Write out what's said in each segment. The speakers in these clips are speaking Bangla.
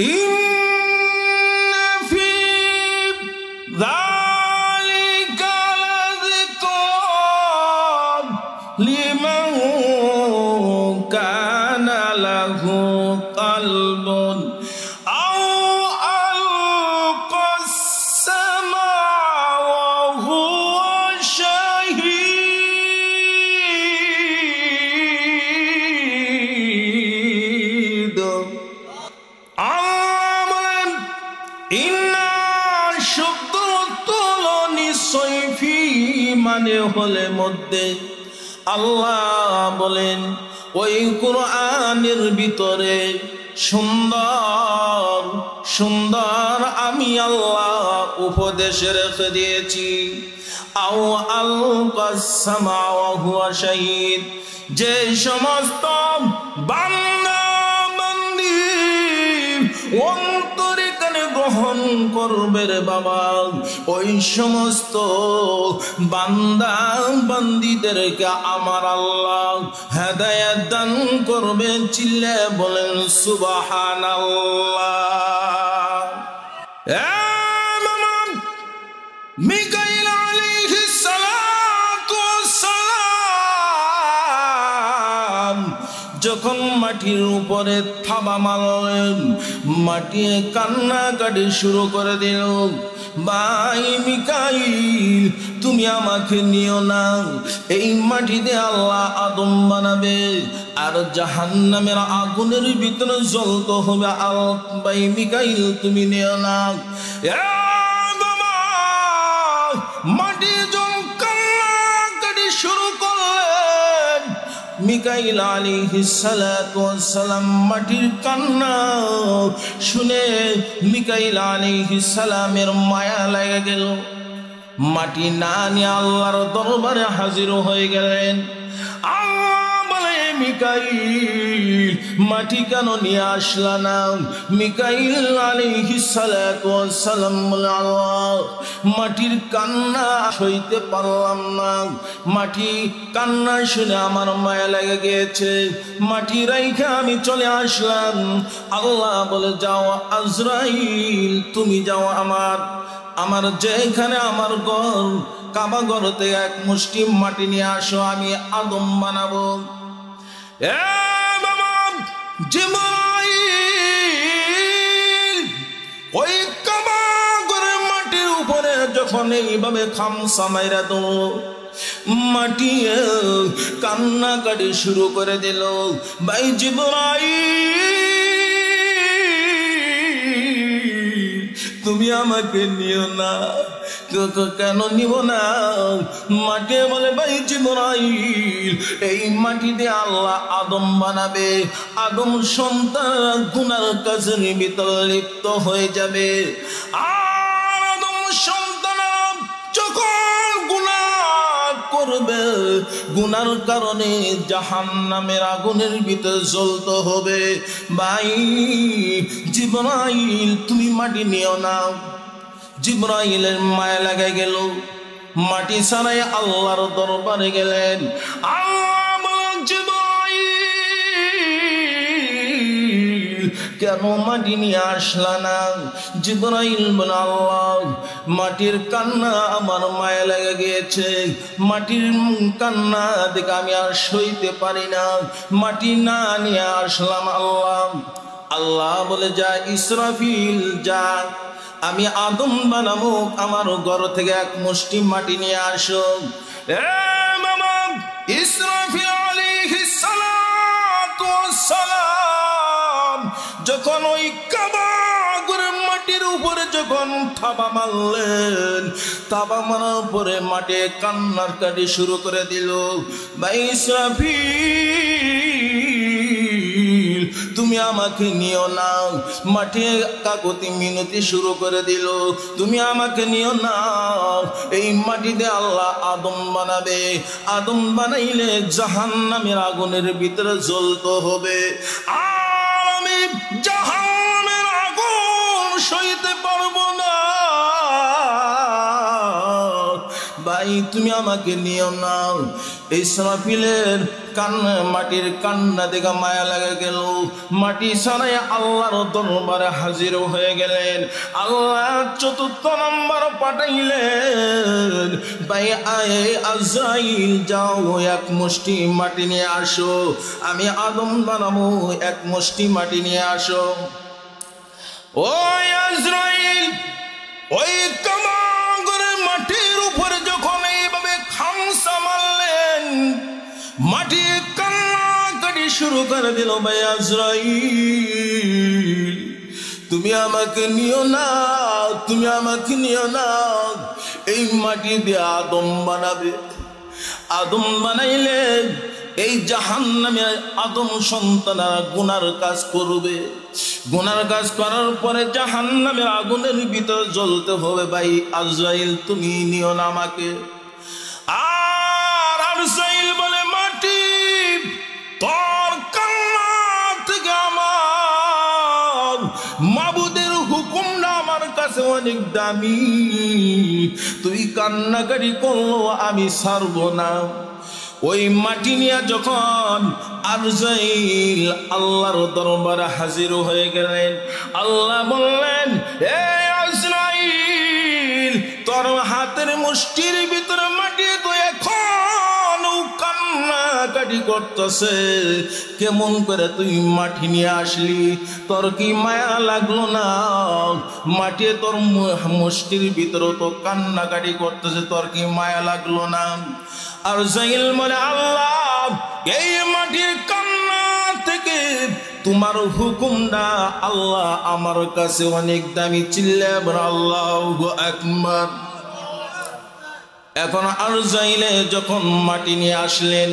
ইন্না ফি যালিকা লাযিকরা লিমান কানা লাহু কলবুন আও আলকাস সামা ওয়া হুয়া শাহীদ। ইন্না শব্দ নিশ্চয় ফি মানে হলে মধ্যে, আল্লাহ বলেন ওই কোরআনের ভিতরে সুন্দর সুন্দর আমি আল্লাহ উপদেশ রেখে দিয়েছি। আও আলকাস সামা ওয়া হুয়া শাহীদ, যে সমস্ত বান্দা বান্দি অন্তরে কানে গ্রহণ করবে রে বাবা, ওই সমস্ত বান্দা বান্দিদেরকে আমার আল্লাহ হেদায়েত দান করবে। চিল্লে বলেন সুবহানাল্লাহ। মিকাইল আলাইহিস সালাতু ওয়াসসালাম যখন মাটির উপরে থাবা মারলেন, মাটি কান্নাকাটি শুরু করে দিল। ভাই মিকাইল, তুমি আমাকে নিও না, এই মাটিতে আল্লাহ আদম বানাবে আর জাহান্নামের আগুনের ভিতরে জ্বলতে হবে। ভাই মিকাইল, তুমি নিও না। মাটি যখন কান্নাকাটি শুরু করলেন, মিকাইল আলাইহিস সালাতু ওয়াসসালাম মাটির কান্না শুনে মিকাইল আলাইহিস সালামের মায়া লেগে গেল। মাটি না নিয়ে আল্লাহর দরবারে হাজির হয়ে গেলেন। আল্লাহ বলে, মিকাইল মাটি কেন নিয়ে আসলা না? মিকাইল আলাইহিস সালাতু ওয়াসসালাম বলে, আল্লাহ মাটির কান্না সইতে পারলাম না, মাটি কান্না শুনে আমার মায়া লেগে গিয়েছে, মাটি রাইখা আমি চলে আসলাম। আল্লাহ বলে, যাও আজরাইল, তুমি যাও আমার যেখানে আমার ঘর কাবা ঘরতে এক মুষ্টি মাটি নিয়ে আসো, আমি আদম বানাবো। জিবরাইল ওই কাবা ঘরের মাটির উপরে যখন এইভাবে খামসা মাইরা দো, মাটি কান্নাকাটি শুরু করে দিল। ভাই জিবরাইল, তুমি আমাকে নিও না। কেন নিব না? মাটি বলে, ভাই জিবরাইল, এই মাটিতে আল্লাহ আদম বানাবে, আদম সন্তান গুনার কাজের ভিতরে লিপ্ত হয়ে যাবে। আর আদম সন্তান যখন গুনাহ করবে, গুনার কারণে জাহান্নামের আগুনের ভিতরে জ্বলতে হবে। ভাই জিবরাইল, তুমি মাটি নিও না। জিবরাইলের মায়া লাগাই গেল, মাটি ছাড়াই আল্লাহর দরবারে গেলেন। আল্লাহ বলেন, জিবরাইল কেন মাটি নিয়ে আসলা না? জিবরাইল বলে, আল্লাহ মাটির কান্না আমার মায়া লেগে গিয়েছে, মাটির কান্না দেখে আমি আর সইতে পারি না, মাটি না নিয়ে আসলাম। আল্লাহ বলে, যা ইসরাফিল যা, আমি আদম বানাবো, আমার ঘর থেকে এক মুষ্টি মাটি নিয়ে আসো। ইসরাফিল আলাইহিস সালাতু ওয়াসসালাম যখন ওই কাবা ঘরের মাটির উপরে যখন থাবা মারলেন, থাবা মারার পরে মাটি কান্নার কাটি শুরু করে দিল। ভাই ইসরাফিল, তুমি আমাকে নিও না। মাটি কাকতি মিনতি শুরু করে দিল, তুমি আমাকে নিও না, এই মাটিতে আল্লাহ আদম বানাবে, আদম বানাইলে জাহান্নামের আগুনের ভিতরে জ্বলতে হবে। আর আমি জাহান্নামের আগুন সইতে পারবো না। ভাই তুমি আমাকে নিও না। ইসরাফিলের মাটির কান্না দেখে মায়া লাগে গেল। মাটি ছাড়াই আল্লাহর দরবারে হাজির হয়ে গেলেন। আল্লাহ চতুর্থ নম্বর পাঠাইলেন, ভাই আয়ে আজরাইল যাও এক মুষ্টি মাটি নিয়ে আসো, আমি আদম বানাবো, এক মুষ্টি মাটি নিয়ে আসো। ওই আজরাইল ওই কামাগরের মাটির উপরে যখন এইভাবে খামসা মারলেন, মাটি কান্নাকাটি শুরু করে দিল। ভাই আজরাইল তুমি আমাকে নিও না, তুমি আমাকে নিও না, এই মাটি দিয়ে আদম বানাবে। আদম বানাইলে এই জাহান্নামে আদম সন্তানরা গুনার কাজ করবে, গুনার কাজ করার পরে জাহান্নামের আগুনের ভিতর জ্বলতে হবে। ভাই আজরাইল তুমি নিও না আমাকে। আর আজরাইল বলে, মাটি তোর কান্না থেকে আমার মাবুদের হুকুমটা আমার কাছে অনেক দামি, তুই কান্নাকারি করলো আমি ছাড়বো না। ওই মাটি নিয়ে যখন আজরাইল আল্লাহর দরবারে হাজির হয়ে গেলেন, আল্লাহ বললেন, এ আজরাইল তোর হাতের মুষ্টির ভিতরে মাটি তো এখন কান্নাকাটি করতেছে, কেমন করে তুই মাটি নিয়ে আসলি? তোর কি মায়া লাগলো না? মাটি তোর মুষ্টির ভিতরে তো কান্নাকাটি করতেছে, তোর কি মায়া লাগলো না? আজরাইল বলে, আল্লাহ এই মাটির কান্না থেকে তোমার হুকুমটা আল্লাহ আমার কাছে অনেক দামি। চিল্লায়ে বলো আল্লাহু আকবার। এখন আজরাইলে যখন মাটি নিয়ে আসলেন,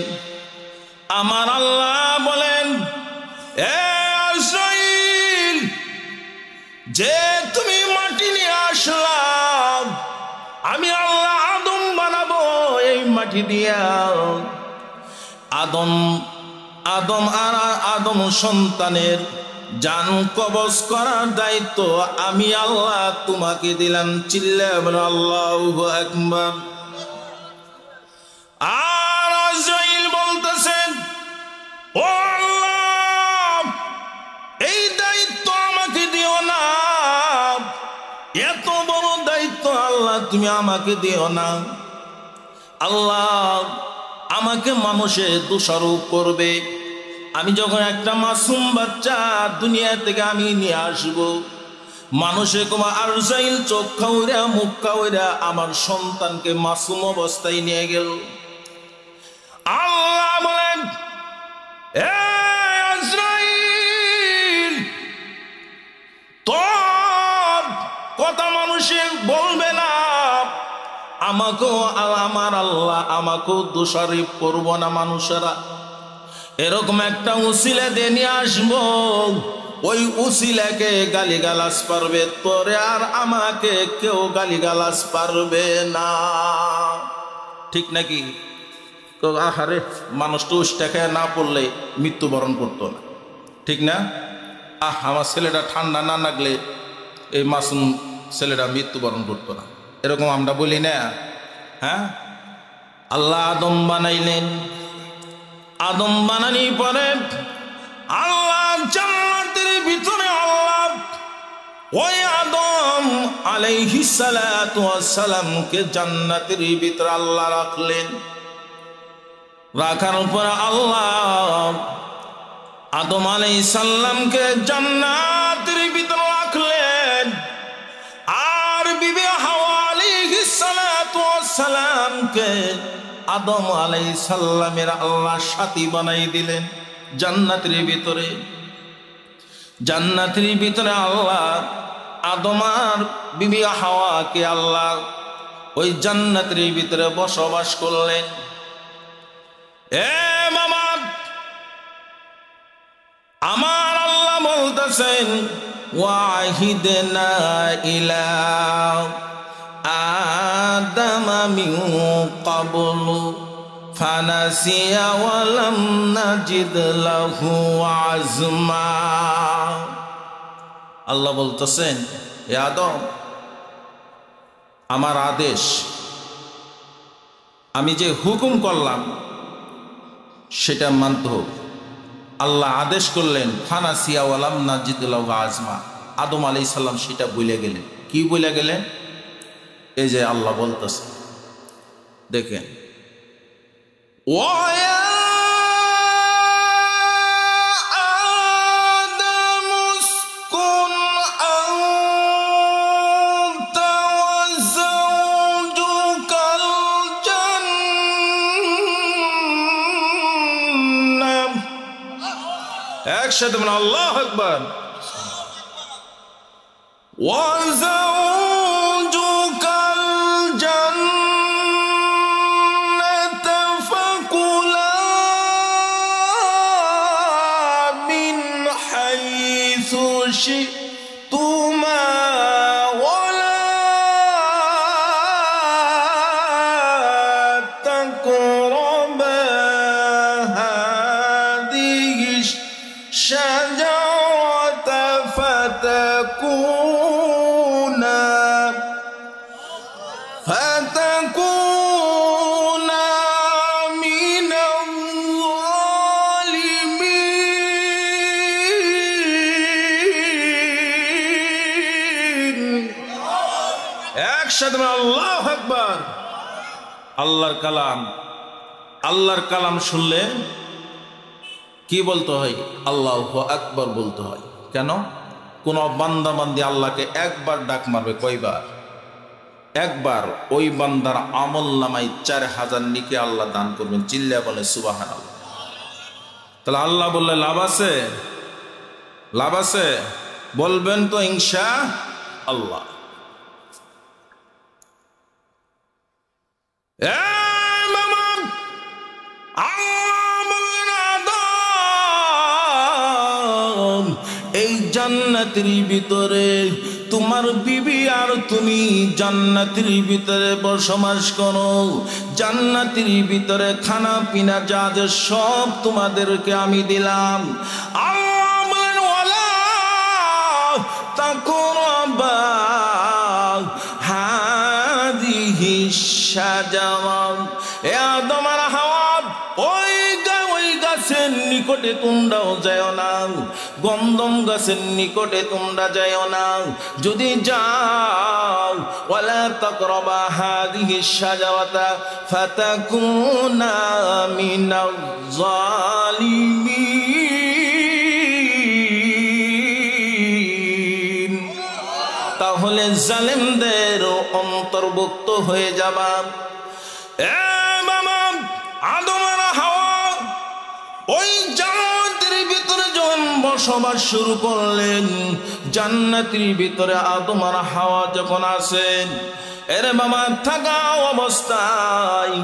আমার আল্লাহ বলেন, এ আজরাইল যে তুমি মাটি নিয়ে আসলাম, আমি আল্লাহ আদম বানাবো এই মাটি দিয়া। আদম সন্তানের জান কবজ করার দায়িত্ব আমি আল্লাহ তোমাকে দিলাম। চিল্লায়ে বলো আল্লাহু আকবার। আর আজরাইল বলতেছেন, ও আল্লাহ এই দায়িত্ব আমাকে দিও না, এত বড় দায়িত্ব আল্লাহ তুমি আমাকে দিও না। আল্লাহ আমাকে মানুষে দোষারোপ করবে। আমি যখন একটা মাসুম বাচ্চা দুনিয়া থেকে আমি নিয়ে আসবো, মানুষে কমা আজরাইল চোখ খাওয়া মুখ খাওয়া আমার সন্তানকে মাসুম অবস্থায় নিয়ে গেল। আল্লাহ বলেন, এ আজরাইল তোর কথা মানুষে বলবে না, আমাকেও আমার আল্লাহ আমাকেও দোষারোপ করবো না মানুষেরা। এরকম একটা উসিলা দিয়ে নিয়ে আসবো, ওই উসিলাকে গালিগালাজ পারবে, তোরে আর আমাকে কেউ গালিগালাজ পারবে না। ঠিক নাকি? তো আহারে মানুষ তো উষ্টাকে না পড়লে মৃত্যুবরণ করতো না, ঠিক না? আমার ছেলেটা ঠান্ডা না লাগলে এই মাসুম ছেলেটা মৃত্যুবরণ করতো না, এরকম আমরা বলি না? হ্যাঁ, আল্লাহ আদম বানাইলেন। আদম বানানোর পরে আল্লাহ জান্নাতের ভিতরে আল্লাহ ওই আদম আলাইহিস সালাতু ওয়াস সালামকে জান্নাতের ভিতরে আল্লাহ রাখলেন। রাখার পর আল্লাহ আদম আলাইহিস সালামকে জান্নাতের ভিতরে রাখলেন। আর বিবি হাওয়া আলাইহিস সালাতু ওয়াস সালামকে আদম আলাইহিস সালামের আল্লাহ সাথী বানাই দিলেন জান্নাতের ভিতরে। জান্নাতের ভিতরে আল্লাহ আদম আর বিবি হাওয়াকে আল্লাহ ওই জান্নাতের ভিতরে বসবাস করলেন। এ মামা, আমার আল্লাহ বলতেছেন, ওয়াহিদনা ইলা আদম মিন ক্বাবলু ফানাসিয়া ওয়া লাম নাজিদ লাহু আজমা। আল্লাহ বলতেছেন, হে আদম, আমার আদেশ, আমি যে হুকুম করলাম সেটা মানতে হবে। আল্লাহ আদেশ করলেন ফানাসিয়া ওয়ালাম নাজিদুল্লাহু আজমা, আদম আলাইহিস সালাম সেটা বলে গেলেন। কি বলে গেলেন? এই যে আল্লাহ বলতেছে, দেখেন, একসাথে বলেন আল্লাহু আকবার। ওয়াজাউজুকাল জান্নাতা ফাকুলা মিন হাইসু শি'তুমা ওয়ালা তাকরাবা হাদিহি শাজারাতা ফাতাকুনা মিনাল যালিমিন। একসাথে আল্লাহু আকবার। আল্লাহর কালাম, আল্লাহর কালাম শুনলে কি বলতে হয়? আল্লাহু আকবার বলতে হয়। কেন? কোন বান্দা বান্দি আল্লাহকে একবার ডাক মারবে, কয়বার? একবার। ওই বান্দার আমল নামায় 4000 নেকি আল্লাহ দান করবেন। চিল্লা বলে সুবহানাল্লাহ। তাহলে আল্লাহ বললে লাভ আছে? লাভ আছে? বলবেন তো ইনশাআল্লাহ। এই জান্নাতের ভিতরে তোমার বিবি আর তুমি জান্নাতের ভিতরে বসবাস করো। জান্নাতের ভিতরে খানা পিনা যা যা সব তোমাদেরকে আমি দিলাম। আল্লাহ বলেন ওয়ালা তাকরাবা হাদিহি শাজারা, এ আদম আর হাওয়া ওই গাছের নিকটে তোমরাও যাও না, গন্ধম গাছের নিকটে তোমরা যাও না। যদি যাও ওয়ালা তাকরাবা হাদিহি শাজারাতা ফাতাকুনা মিনাল যালিমিন, তাহলে জালেমদের অন্তর্ভুক্ত হয়ে যাবা। আদম আর হাওয়া ওই জান্নাতের ভিতরে যখন বসবাস শুরু করলেন, জান্নাতের ভিতরে আদম আর হাওয়া যখন আছেন, এরে বাবা থাকা অবস্থায়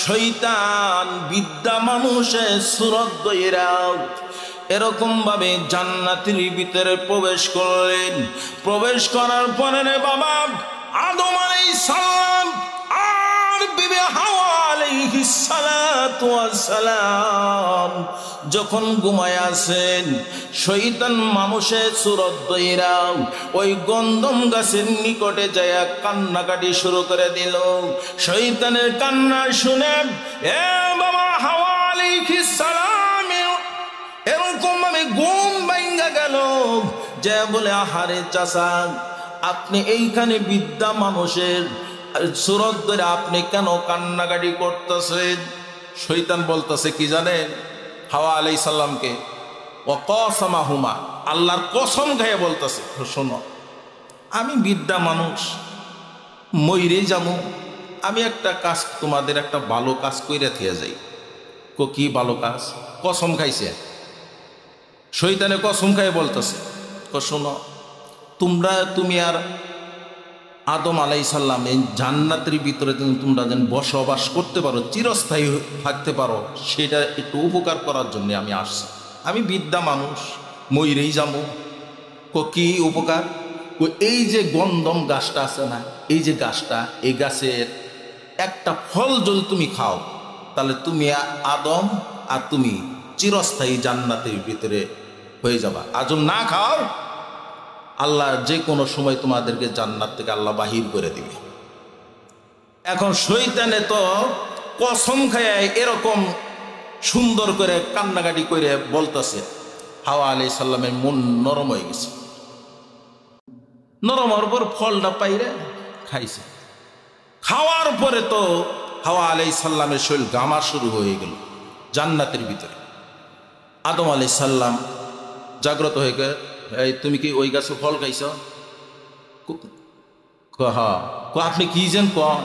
শয়তান বিদ্যা মানুষের সুরত দইরা এরকম ভাবে জান্নাতের ভিতরে প্রবেশ করলেন। প্রবেশ করার পরে রে বাবা আদম আলাইহিস সালাম আর বিবি হাওয়া আলাইহিস সালাতু ওয়াস সালাম যখন ঘুমায় আছেন, শয়তান মানুষের সুরত দইরা ওই গন্ধম গাছের নিকটে যায় কান্নাকাটি শুরু করে দিল। শয়তানের কান্না শুনে এ বাবা হাওয়া আলাইহিস সালাম এরকম ভাবে ঘুম ভাঙা গেল। যে বলে আহারে চাচা, আপনি এইখানে বিদ্যা মানুষের সুরত ধরে আপনি কেন কান্নাকাটি করতেছেন? শয়তান বলতেছে কি জানেন? হাওয়া আলাইহিস সালামকে ওয়া কসমাহুমা, আল্লাহর কসম খাইয়া বলতেছে, শোনো আমি বিদ্যা মানুষ, মইরে যাবো, আমি একটা কাজ তোমাদের একটা ভালো কাজ কইরা থিয়া যাই। কি ভালো কাজ? কসম খাইছে। শয়তানে কসম খাইয়া বলতেছে, শোনো তুমি আর আদম আলাইহিস সালাম এই জান্নাতের ভিতরে তোমরা যেন বসবাস করতে পারো, চিরস্থায়ী থাকতে পারো, সেটা একটু উপকার করার জন্য আমি আসছি। আমি বিদ্যা মানুষ, মইরেই যাবো। কি উপকার? এই যে গন্ধম গাছটা আছে না, এই যে গাছটা, এই গাছের একটা ফল যদি তুমি খাও, তাহলে তুমি আদম আর তুমি চিরস্থায়ী জান্নাতের ভিতরে হয়ে যাবা। আজম না খাও, আল্লাহ যে কোনো সময় তোমাদেরকে জান্নাত থেকে আল্লাহ বাহির করে দিবে। এখন শয়তানে তো কসম খায় এরকম সুন্দর করে কান্নাকাটি করে বলতেছে। হাওয়া আলাইহিস সালামের মন নরম হয়ে গেছে। নরম হওয়ার পর ফলটা পাইরে খাইছে। খাওয়ার পরে তো হাওয়া আলাইহিস সালামের শরীর গামা শুরু হয়ে গেল জান্নাতের ভিতরে। আদম আলাইহিস সালাম জাগ্রত হয়ে গেল, এই তুমি কি ওই গাছের ফল খাইছ? আপনি কি যেন কন?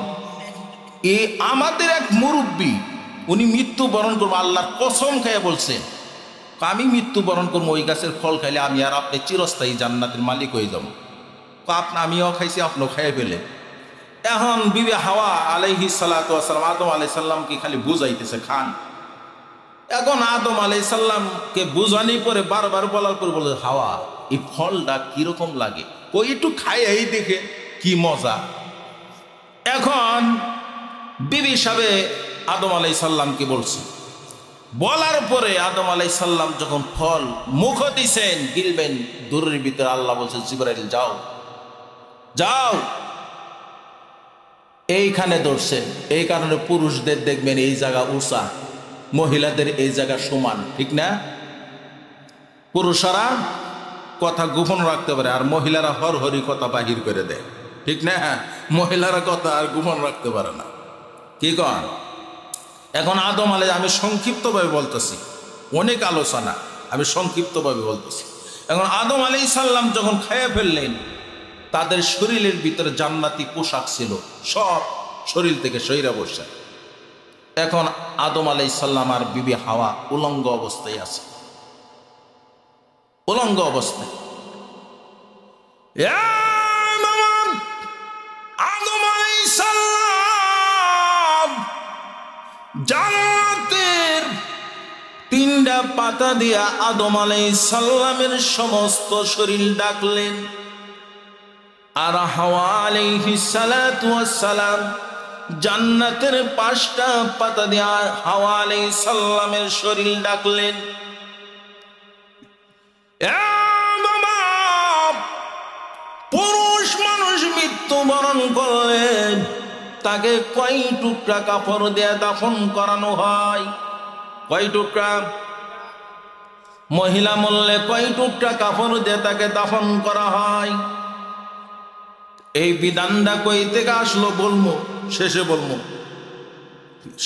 এ আমাদের এক মুরব্বী, উনি মৃত্যুবরণ করবো, আল্লাহর কসম খেয়ে বলছেন আমি মৃত্যুবরণ করবো ওই গাছের ফল খাইলে আমি আর আপনি চিরস্থায়ী জান্নাতের মালিক হয়ে যাবো। আমিও খাইছি, আপনিও খাইয়ে ফেলে। এখন বিবি হাওয়া আলাইহিস সালাতু ওয়াস সালাম আদম আলাইহিস সালামকে খালি বুঝাইতেছে খান। এখন আদম আলাইহিস সালামকে বুঝানি পরে বারবার বলার পর বলে, হাওয়া এই ফলটা কিরকম লাগে, ওই একটু খাইয়াই দেখে কি মজা। এখন বিবি সাবে আদম আলাইহিস সালামকে বলছে, বলার পরে আদম আলাইহিস সালাম যখন ফল মুখ দিছেন গিলবেন, দূরের ভিতরে আল্লাহ বলছে জিবরাইল যাও যাও এইখানে ধরছেন। এই কারণে পুরুষদের দেখবেন এই জায়গা উঁচা, মহিলাদের এই জায়গা সমান, ঠিক না? পুরুষরা কথা গোপন রাখতে পারে আর মহিলারা হরহরি কথা বাহির করে দেয়, ঠিক না? মহিলারা কথা আর গোপন রাখতে পারে না, কি কন? এখন আদম আলাইহিস, আমি সংক্ষিপ্তভাবে বলতেছি, অনেক আলোচনা, আমি সংক্ষিপ্তভাবে বলতেছি। এখন আদম আলাইহিস সালাম যখন খেয়ে ফেললেন, তাদের শরীরের ভিতরে জান্নাতি পোশাক ছিল, সব শরীর থেকে সইরা বসে। এখন আদম আলাইহিস সালাম আর বিবি হাওয়া উলঙ্গ অবস্থায় আছে, উলঙ্গ অবস্থায়। আদম আলাইহিস সালাম জান্নাতের 3টা পাতা দিয়া আদম আলাইহিস সালামের সমস্ত শরীর ডাকলেন, আর হাওয়া আলাইহিস সালাতু ওয়াস সালাম জান্নাতের 5টা পাতা দিয়া হাওয়া আলাইহিস সালামের শরীর ডাকলেন। পুরুষ মানুষ মৃত্যুবরণ করলেন, তাকে কয় টুকরা কাপড় দিয়ে দাফন করানো হয়? কয় টুকরা? মহিলা মরলে কয় টুকরা কাপড় দিয়ে তাকে দাফন করা হয়? এই বিধানটা কই থেকে আসলো বলবো, শেষে বলবো,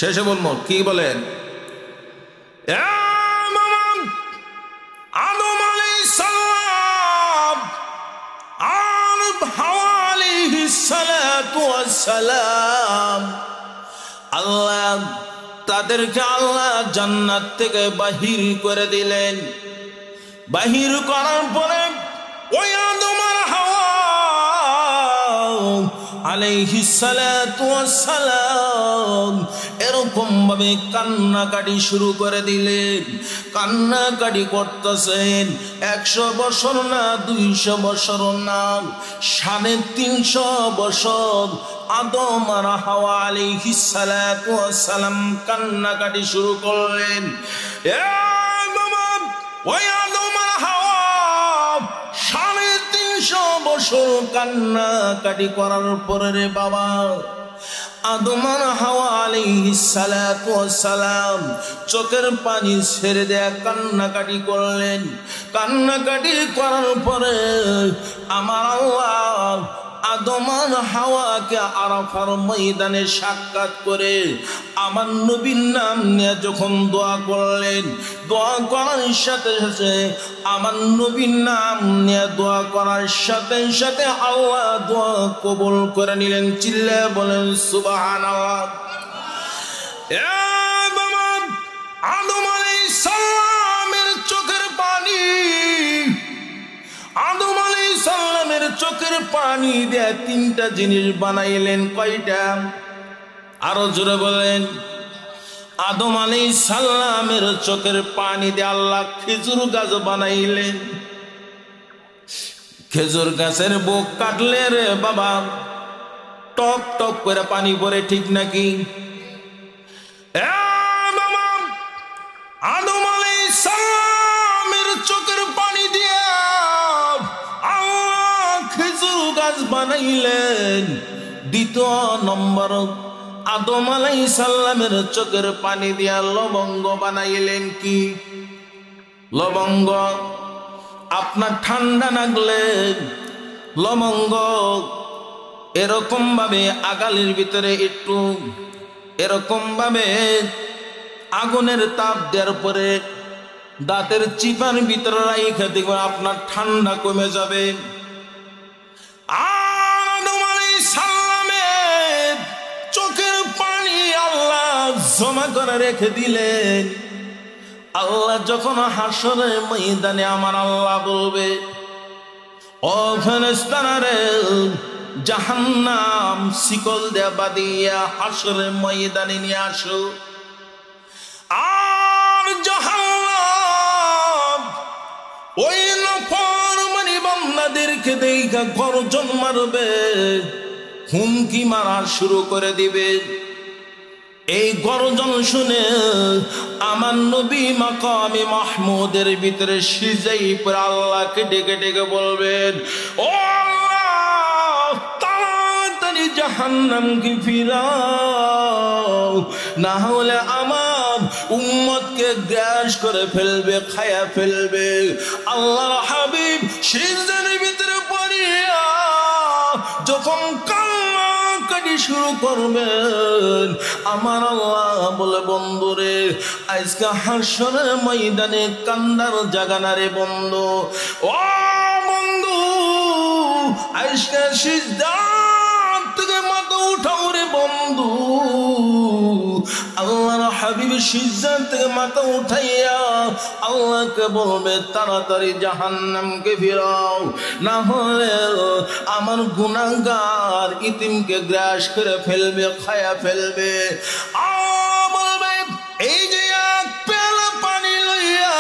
শেষে বলবো। কি বলেন? আদম আলাইহিস সালাম আর হাওয়া আলাইহিস সালাতু ওয়াস সালাম, আল্লাহ তাদেরকে আল্লাহ জান্নাত থেকে বাহির করে দিলেন। বাহির করার পরে ওই আদম আর হাওয়া আলাইহিস সালাতু ওয়াস সালাম এরকম ভাবে কান্নাকাটি শুরু করে দিলেন। কান্নাকাটি করতেছেন, 100 বছর না, 200 বছর না, 350 বছর আদম আর হাওয়া আলাইহিস সালাতু ওয়াস সালাম কান্নাকাটি শুরু করলেন। ওই আদম আর হাওয়া 350 বছর কান্নাকাটি করার পরে রে বাবা, আদম আর হাওয়া আলাইহিস সালাতু ওয়াস সালাম চোখের পানি ছেড়ে দেয়া কান্নাকাটি করলেন। কান্নাকাটি করার পরে আমার আল্লাহ আদম আর হাওয়াকে আরাফার ময়দানে সাক্ষাৎ করে আমার নবীর নাম নিয়ে যখন দোয়া করলেন, দোয়া করার সাথে সাথে আমার নবীর নাম নিয়ে দোয়া করার সাথে সাথে আল্লাহ দোয়া কবুল করে নিলেন। চিল্লায়ে বলেন সুবহানাল্লাহ। আদম আলাইহিস সালামের চোখের পানি, আদম আলাইহিস সালামের চোখের পানি দিয়ে 3টা জিনিস বানাইলেন। কয়টা? আরো জোরে বলেন। আদম আলাইহিস সালামের চোখের পানি দিয়ে আল্লাহ খেজুর গাছ বানাইলেন। খেজুর গাছের বুক কাটলে রে বাবা টপ টপ করে পানি পড়ে, ঠিক নাকি? আদম আলাইহিস সালামের চোখের পানি দিয়ে আল্লাহ খেজুর গাছ বানাইলেন। 2 নম্বর আদম আলাইহিস সালামের চোখের পানি দিয়া লবঙ্গ বানাইলেন কি? লবঙ্গ। আপনার ঠান্ডা লাগলে লবঙ্গ এরকম ভাবে আগালির ভিতরে একটু এরকম ভাবে আগুনের তাপ দেওয়ার পরে দাঁতের চিপার ভিতরে রাইখা দেখবেন আপনার ঠান্ডা কমে যাবে। আদম আলাইহিস সালামের চোখের পানি আল্লাহ জমা করে রেখে দিলেন। আল্লাহ যখন হাসরের ময়দানে আমার আল্লাহ বলবে, ও ফেরেশতারা, জাহান্নাম শিকল দিয়ে বাঁধিয়া হাসরের ময়দানে নিয়ে আসো। আর জাহান্নাম ওই নাফরমানি বান্দাদেরকে দেখা গর্জন মারবে, হুমকি মারা শুরু করে দিবে। এই গর্জন শুনে আমার নবী মাকামে মাহমুদের ভিতরে সিজদায় পড়ে আল্লাহকে ডেকে ডেকে বলবেন, ও আল্লাহ, তাড়াতাড়ি জাহান্নামকে ফিরাও, না হলে আমার উম্মতকে গ্রাস করে ফেলবে, খায়া ফেলবে। আল্লাহর হাবিব সিজদার ভিতরে পড়িয়া যখন কান্নাকাটি শুরু করবেন, আমার আল্লাহ বলে, বন্ধুরে, আজকে হাসরের ময়দানে কান্দার জায়গা না রে বন্ধু। ও বন্ধু, আজকে সিজদার থেকে মাথা উঠাও রে বন্ধু। আল্লাহর হাবিব সিজদার থেকে মাথা উঠাইয়া আল্লাহকে বলবে, তাড়াতাড়ি জাহান্নামকে ফিরাও, না হলে আমার গুনাহগার ইতিমকে গ্রাস করে ফেলবে, খায়া ফেলবে। বলবে, এই যে এক পেয়ালা পানি লইয়া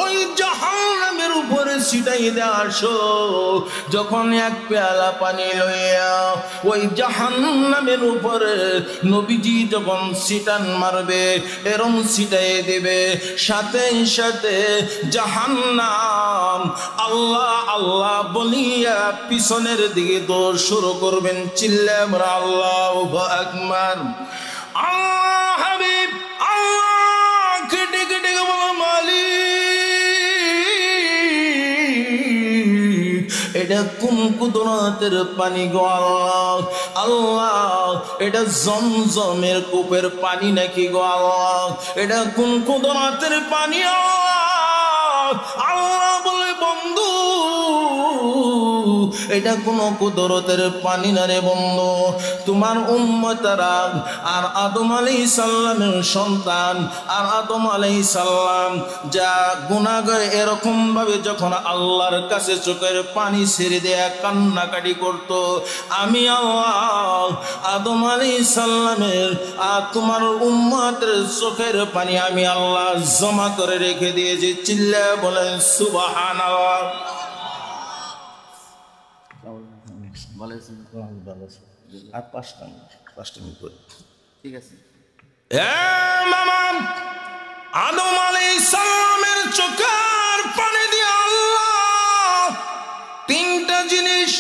ওই জাহান্নামের উপরে ছিটাই দিয়ে আসো। যখন এক পেয়ালা পানি লইয়া ওই জাহান্নামের উপরে নবীজি যখন ছিটান মারবে, এরম ছিটাই দিবে, সাথে সাথে জাহান্নাম আল্লাহ আল্লাহ বলিয়া পিছনের দিকে দৌড় শুরু করবেন। চিল্লায় আমরা আল্লাহু আকবার। আল্লাহ হাবিব আল্লাহকে ডেকে ডেকে বলো, মালিক, এটা কোন কুদরতের পানি গো আল্লাহ? আল্লাহ, এটা জমজমের কূপের পানি নাকি গো আল্লাহ? এটা কোন কুদরতের পানি আল্লাহ? আল্লাহ বলে, বন্ধু, এটা কোন কুদরতের পানি না রে বন্ধু। তোমার উম্মতরা আর আদম আলাইহিস সালামের সন্তান আর আদম আলাইহিস সালাম যা গুনাহগার, এরকম ভাবে যখন আল্লাহর কাছে চোখের পানি ছেড়ে দেয়া কান্নাকাটি করত, আমি আল্লাহ আদম আলাইহিস সালামের আর তোমার উম্মতের চোখের পানি আমি আল্লাহ জমা করে রেখে দিয়েছি। চিল্লায় বলেন সুবহানাল্লাহ। আর 5টা মিনিট ঠিক আছে। আদম আলাইহিস সালামের চোখের পানি দিয়ে আল্লাহ 3টা জিনিস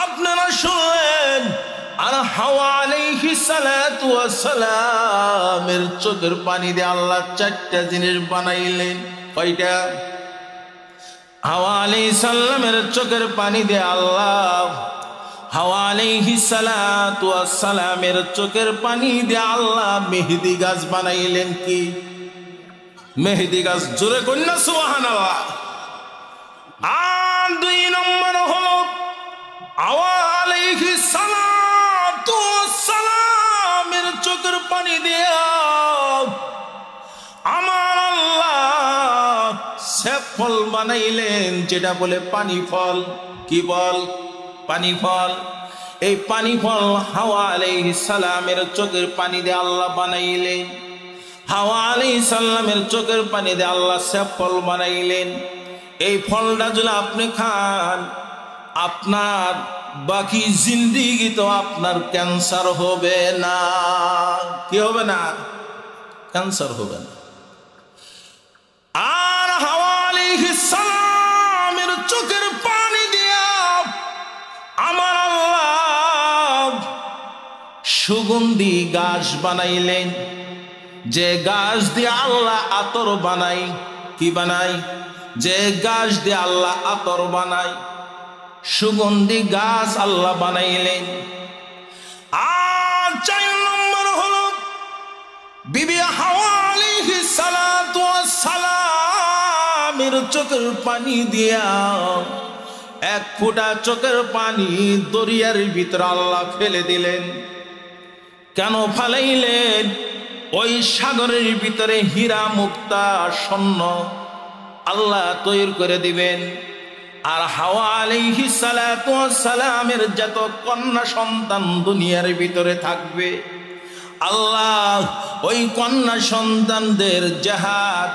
আপনারা শুনলেন। আর হাওয়া আলাইহিস সালাতু ওয়াস সালামের চোখের পানি দিয়ে আল্লাহ 4টা জিনিস বানাইলেন। কয়টা? হাওয়া আলাইহিস সালামের চোখের পানি দিয়ে আল্লাহ হাওয়া আলাইহিস সালাতু ওয়াস সালামের চোখের পানি দিয়ে আল্লাহ মেহেদি গাছ বানাইলেন। কি? মেহেদি গাছ। জোরে কন্যা সুবহানাল্লাহ। আর 2 নম্বর হলো হাওয়া আলাইহিস সালাতু ওয়াস সালামের চোখের পানি দিয়ে আমার আল্লাহ সেব ফল বানাইলেন, যেটা বলে পানি ফল। কি বল? পানি ফল। এই পানি ফল হাওয়া আলাইহিস সালামের চোখের পানি দিয়ে আল্লাহ বানাইলেন। হাওয়া আলাইহিস সালামের চোখের পানি দিয়ে আল্লাহ সেব ফল বানাইলেন। এই ফলটা যদি আপনি খান, আপনার বাকি জিন্দেগি তো আপনার ক্যান্সার হবে না। কি হবে না? ক্যান্সার হবে না। আর হাওয়া আলাইহিস সালামের চোখের পানি দিয়া আমার আল্লাহ সুগন্ধি গাছ বানাইলেন, যে গাছ দিয়ে আল্লাহ আতর বানাই। কি বানাই? যে গাছ দিয়ে আল্লাহ আতর বানাই, সুগন্ধি গাছ আল্লাহ বানাইলেন। আর 4 নম্বর হলো বিবি হাওয়া আলাইহিস সালাতু ওয়াস সালামের চোখের পানি দিয়া 1 ফোঁটা চোখের পানি দরিয়ার ভিতরে আল্লাহ ফেলে দিলেন। কেন ফেলাইলেন? ওই সাগরের ভিতরে হীরা মুক্তা স্বর্ণ আল্লাহ তৈরি করে দিবেন। আর হাওয়া আলাইহিস সালাতু ওয়াস সালামের যত কন্যা সন্তান দুনিয়ার ভিতরে থাকবে, আল্লাহ ওই কন্যা সন্তানদের জাহাজ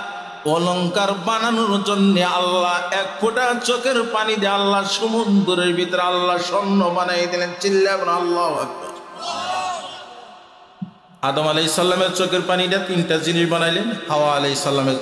অলংকার বানানোর জন্য আল্লাহ 1 ফোঁটা চোখের পানি দিয়ে আল্লাহ সমুদ্রের ভিতরে আল্লাহ স্বর্ণ বানাই দিলেন। চিল্লাবেন আল্লাহু আকবার। আদম আলাইহিস সালামের চোখের পানিটা 3টা জিনিস বানাইলেন, হাওয়া আলাইহিস সালামের